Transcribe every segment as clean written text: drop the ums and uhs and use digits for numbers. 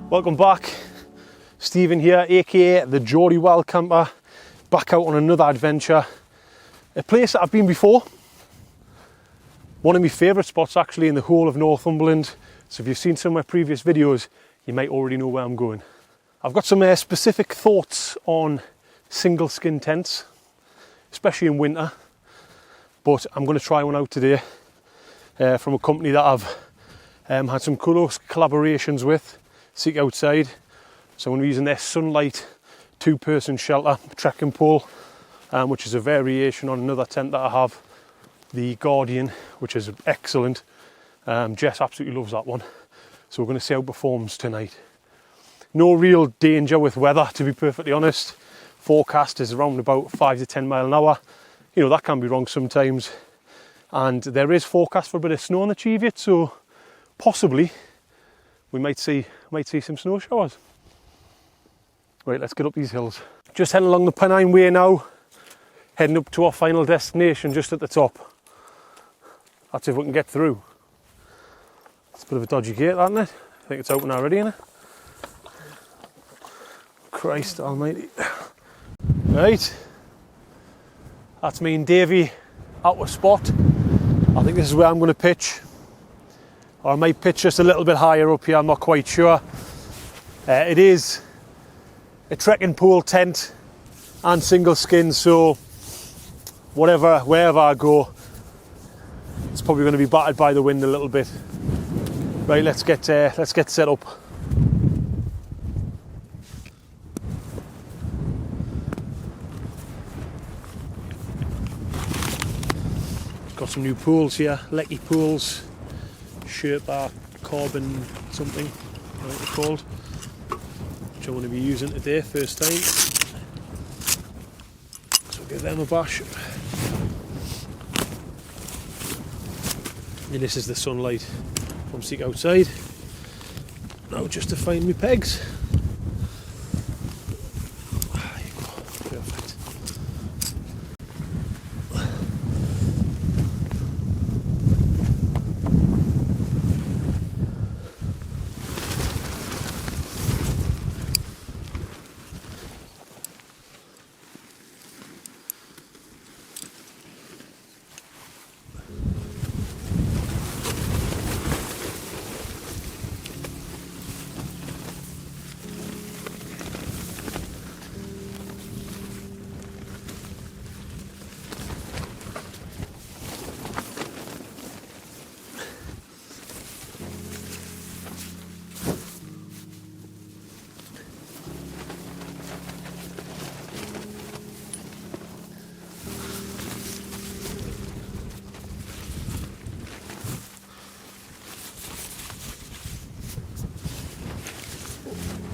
Welcome back, Stephen here, aka the Geordie Wild Camper, back out on another adventure. A place that I've been before, one of my favourite spots actually in the whole of Northumberland. So if you've seen some of my previous videos, you might already know where I'm going. I've got some specific thoughts on single skin tents, especially in winter, but I'm going to try one out today from a company that I've had some close collaborations with, Seek Outside. So I'm going to be using their Sunlight 2-person shelter trekking pole, which is a variation on another tent that I have, the Guardian, which is excellent. Jess absolutely loves that one. So we're going to see how it performs tonight. No real danger with weather, to be perfectly honest. Forecast is around about 5 to 10 mile an hour. You know, that can be wrong sometimes. And there is forecast for a bit of snow on the Cheviot, so possibly we might see some snow showers. Right, let's get up these hills. Just heading along the Pennine Way now, heading up to our final destination just at the top. That's if we can get through. It's a bit of a dodgy gate, isn't it? I think it's open already, isn't it? Christ almighty. Right, that's me and Davey at a spot. I think this is where I'm going to pitch. Or I might pitch just a little bit higher up here, I'm not quite sure. It is a trekking pole tent and single skin, so wherever I go, it's probably going to be battered by the wind a little bit. Right, let's get set up. Got some new pools here, Lecky pools. Sherpa carbon something, I think they're called, which I want to be using today, first time. So I'll give them a bash. And this is the Sunlight from Seek Outside. Now just to find my pegs. There you go, perfect.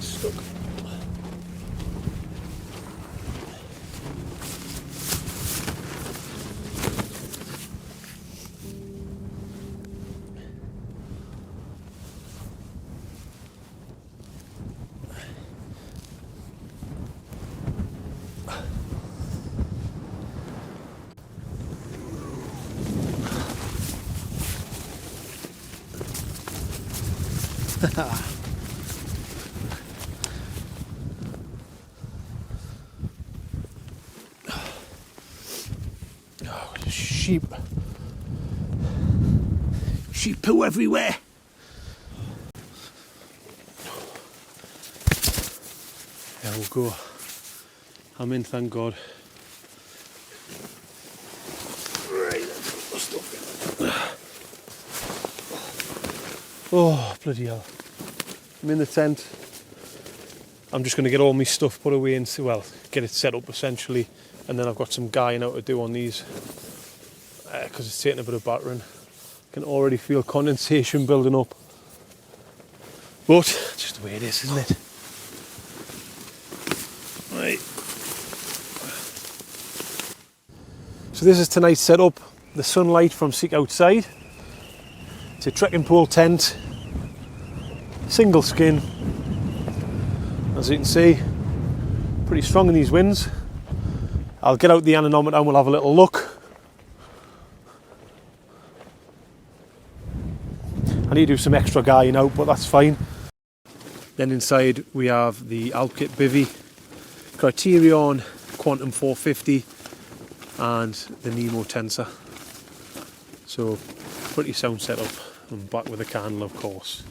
Stuck. Sheep poo everywhere. There we'll go. I'm in, thank God. Right, let's put the stuff in. Oh, bloody hell. I'm in the tent. I'm just going to get all my stuff put away and get it set up essentially. And then I've got some guying out to do on these because it's taking a bit of battering. I can already feel condensation building up. But just the way it is, isn't it? Right. So this is tonight's setup. The Sunlight from Seek Outside. It's a trekking pole tent. Single skin. As you can see, pretty strong in these winds. I'll get out the anemometer and we'll have a little look. I need to do some extra guying out, but that's fine. Then inside we have the Alpkit Bivy, Criterion Quantum 450 and the Nemo Tensor. So pretty sound setup. I'm back with a candle, of course.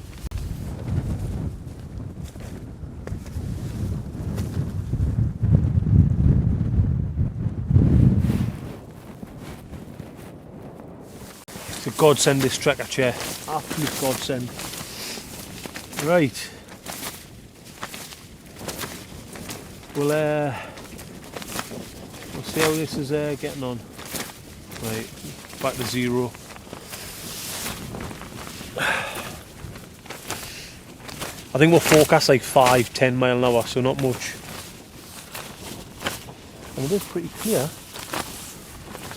It's a godsend, this trekker chair. Absolute godsend. Right. We'll see how this is getting on. Right, back to zero. I think we'll forecast like 5-10 mile an hour, so not much. And it is pretty clear.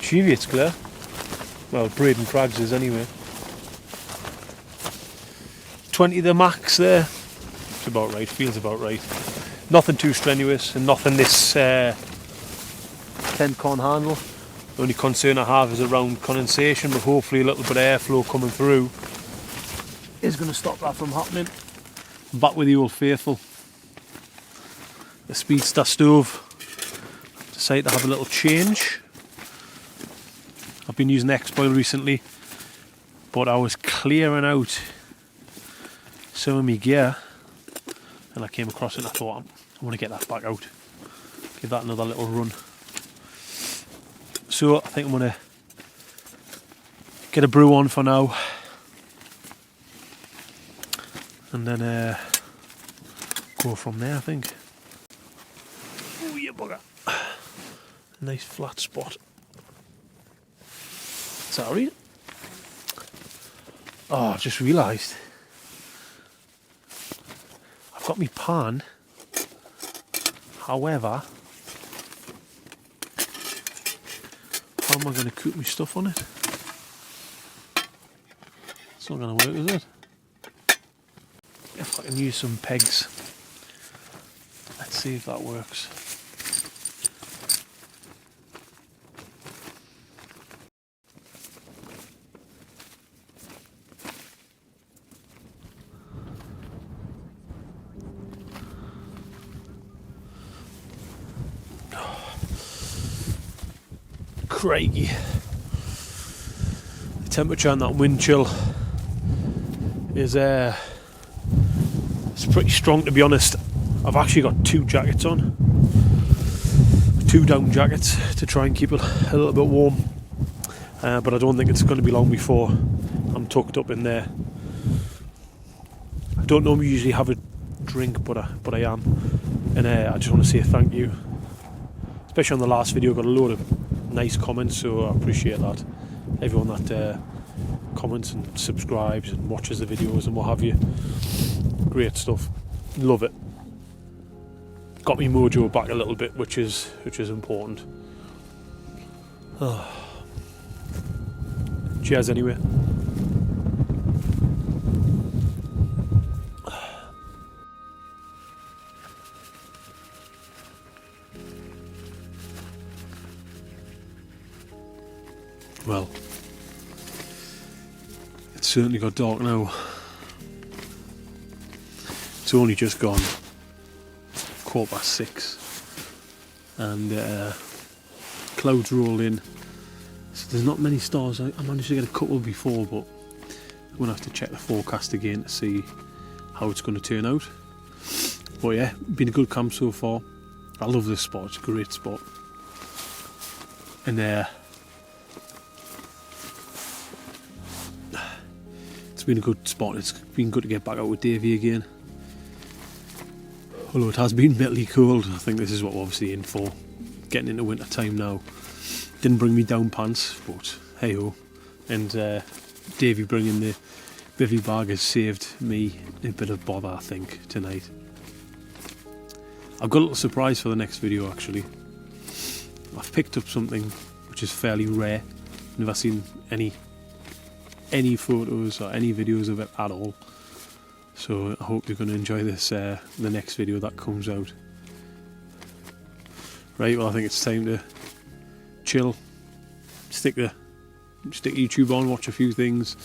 Cheevy, it's clear. Well, Braden Crags is anyway. 20 the max there. It's about right, feels about right. Nothing too strenuous and nothing this 10 can't handle. The only concern I have is around condensation, but hopefully a little bit of airflow coming through is going to stop that from happening. I'm back with the old faithful. The Speedster stove. Decided to have a little change. I've been using X-Boil recently, but I was clearing out some of my gear and I came across it and I thought, I want to get that back out. Give that another little run. So I think I'm going to get a brew on for now and then go from there, I think. Oh, you bugger. Nice flat spot. Sorry. Oh, I've just realised I've got my pan. However, how am I going to cook my stuff on it? It's not going to work, is it? If I can use some pegs. Let's see if that works. Craigie. The temperature and that wind chill is it's pretty strong, to be honest. I've actually got 2 jackets on, 2 down jackets to try and keep it a little bit warm, but I don't think it's going to be long before I'm tucked up in there. I don't normally usually have a drink, but I am, and I just want to say thank you, especially on the last video. Got a load of nice comments, so I appreciate that. Everyone that comments and subscribes and watches the videos and what have you. Great stuff. Love it. Got me mojo back a little bit, which is important. Oh. Cheers anyway. Well, it's certainly got dark now. It's only just gone 6:15 and clouds rolled in, so there's not many stars. I managed to get a couple before, but I'm going to have to check the forecast again to see how it's going to turn out. But yeah, been a good camp so far. I love this spot, it's a great spot. And it's been a good spot. It's been good to get back out with Davey again. Although it has been bitterly cold, I think this is what we're obviously in for. Getting into winter time now. Didn't bring me down pants, but hey ho. And Davey bringing the bivvy bag has saved me a bit of bother, I think, tonight. I've got a little surprise for the next video actually. I've picked up something which is fairly rare. Never seen any photos or any videos of it at all. So I hope you're going to enjoy this, the next video that comes out. Right, well I think it's time to chill, stick YouTube on, watch a few things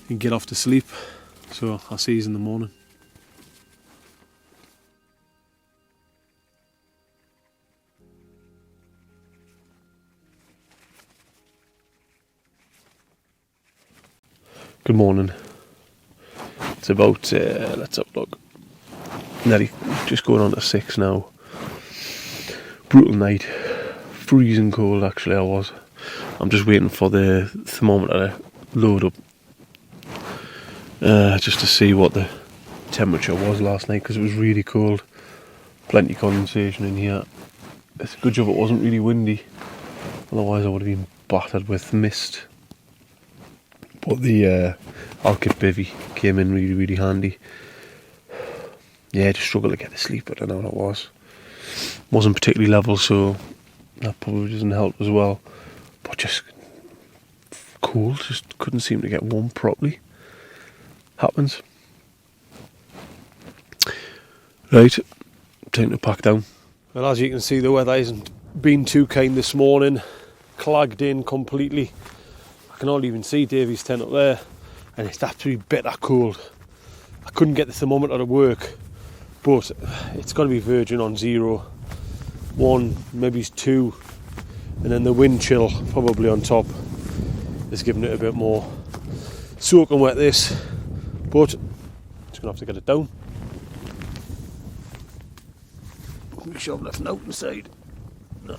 and get off to sleep. So I'll see you in the morning. Good morning. It's about, let's have a look, nearly just going on to 6 now. Brutal night, freezing cold actually I was. I'm just waiting for the thermometer to load up just to see what the temperature was last night, because it was really cold. Plenty of condensation in here. It's a good job it wasn't really windy, otherwise I would have been battered with mist. But the Alkit bivvy came in really handy. Yeah, I just struggled to get to sleep, I don't know what it was. Wasn't particularly level, so that probably doesn't help as well. But just cold, just couldn't seem to get warm properly. Happens. Right, time to pack down. Well, as you can see, the weather hasn't been too kind this morning. Clagged in completely. I can hardly even see Davy's tent up there, and it's absolutely bitter cold. I couldn't get the thermometer to work, but it's going to be virgin on 0, 1, maybe 2, and then the wind chill probably on top is giving it a bit more soaking wet this, but just going to have to get it down. We should have left an out inside. No.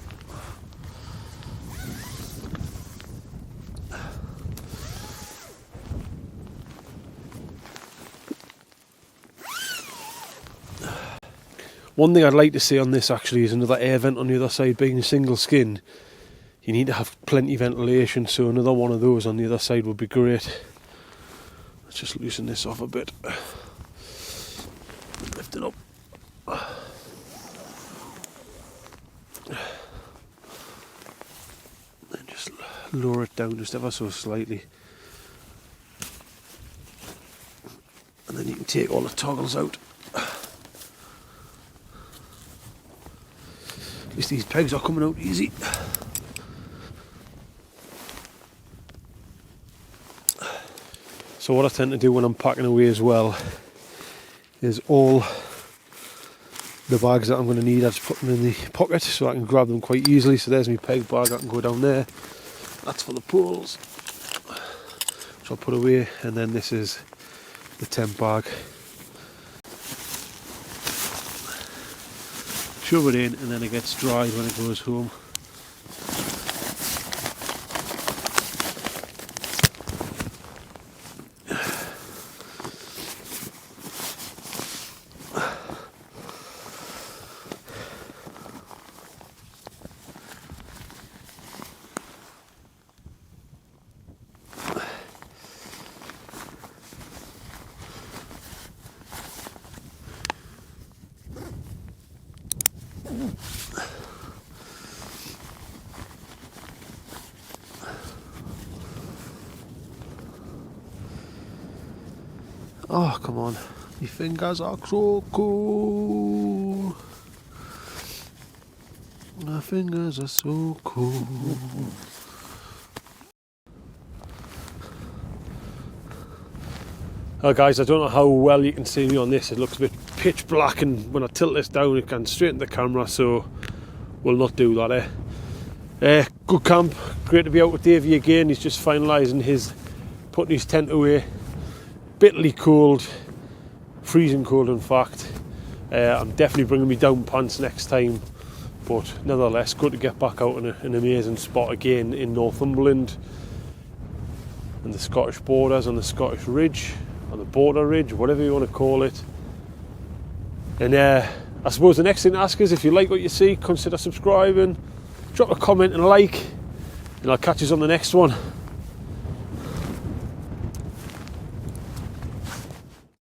One thing I'd like to see on this actually is another air vent on the other side. Being a single skin, you need to have plenty of ventilation, so another one of those on the other side would be great. Let's just loosen this off a bit. Lift it up. And just lower it down just ever so slightly. And then you can take all the toggles out. At least these pegs are coming out easy. So what I tend to do when I'm packing away as well is all the bags that I'm going to need, I just put them in the pocket so I can grab them quite easily. So there's my peg bag, I can go down there. That's for the poles, which I'll put away, and then this is the tent bag. Shove it in, and then it gets dried when it goes home. Oh, come on. My fingers are so cool. My fingers are so cool. Guys, I don't know how well you can see me on this. It looks a bit pitch black, and when I tilt this down it can straighten the camera, so we'll not do that. Good camp. Great to be out with Davey again. He's just finalising putting his tent away. Bitterly cold, freezing cold in fact. I'm definitely bringing me down pants next time, but nevertheless good to get back out in an amazing spot again in Northumberland and the Scottish borders, on the Scottish Ridge, on the Border Ridge, whatever you want to call it. And I suppose the next thing to ask is, if you like what you see, consider subscribing, drop a comment and a like, and I'll catch you on the next one.